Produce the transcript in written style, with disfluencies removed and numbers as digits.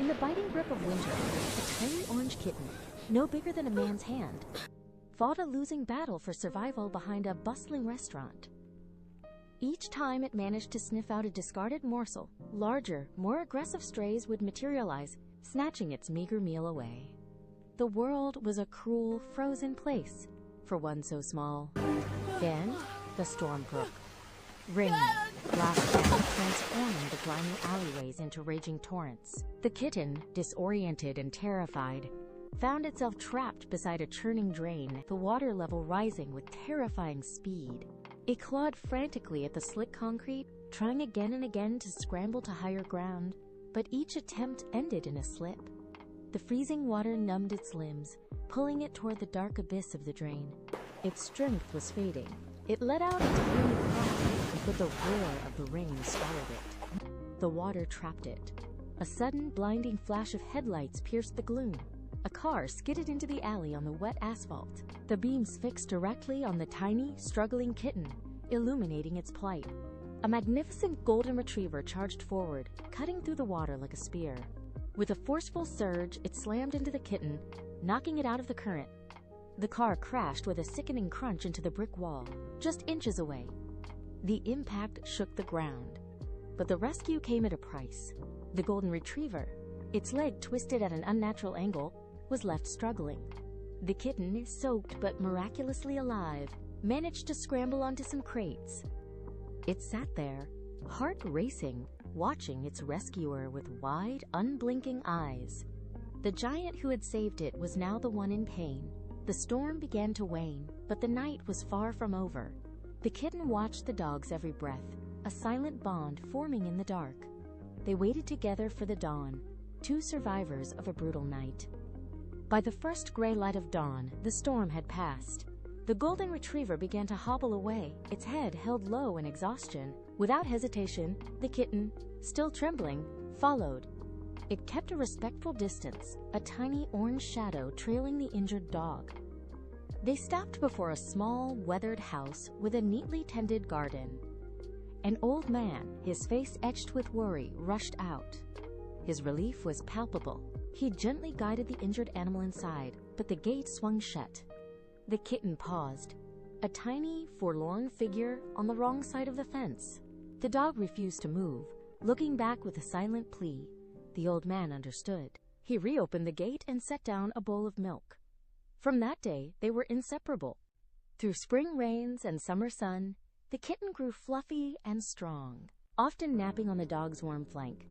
In the biting grip of winter, a tiny orange kitten, no bigger than a man's hand, fought a losing battle for survival behind a bustling restaurant. Each time it managed to sniff out a discarded morsel, larger, more aggressive strays would materialize, snatching its meager meal away. The world was a cruel, frozen place for one so small. Then, the storm broke. Rain, blast down, transforming the grimy alleyways into raging torrents. The kitten, disoriented and terrified, found itself trapped beside a churning drain, the water level rising with terrifying speed. It clawed frantically at the slick concrete, trying again and again to scramble to higher ground, but each attempt ended in a slip. The freezing water numbed its limbs, pulling it toward the dark abyss of the drain. Its strength was fading. It let out a tiny cry, but the roar of the rain swallowed it. The water trapped it. A sudden, blinding flash of headlights pierced the gloom. A car skidded into the alley on the wet asphalt, the beams fixed directly on the tiny, struggling kitten, illuminating its plight. A magnificent golden retriever charged forward, cutting through the water like a spear. With a forceful surge, it slammed into the kitten, knocking it out of the current. The car crashed with a sickening crunch into the brick wall, just inches away. The impact shook the ground. But the rescue came at a price. The golden retriever, its leg twisted at an unnatural angle, was left struggling. The kitten, soaked but miraculously alive, managed to scramble onto some crates. It sat there, heart racing, watching its rescuer with wide, unblinking eyes. The giant who had saved it was now the one in pain. The storm began to wane, but the night was far from over. The kitten watched the dog's every breath, a silent bond forming in the dark. They waited together for the dawn, two survivors of a brutal night. By the first gray light of dawn, the storm had passed. The golden retriever began to hobble away, its head held low in exhaustion. Without hesitation, the kitten, still trembling, followed. It kept a respectful distance, a tiny orange shadow trailing the injured dog. They stopped before a small, weathered house with a neatly tended garden. An old man, his face etched with worry, rushed out. His relief was palpable. He gently guided the injured animal inside, but the gate swung shut. The kitten paused, a tiny, forlorn figure on the wrong side of the fence. The dog refused to move, looking back with a silent plea. The old man understood. He reopened the gate and set down a bowl of milk. From that day, they were inseparable. Through spring rains and summer sun, the kitten grew fluffy and strong, often napping on the dog's warm flank.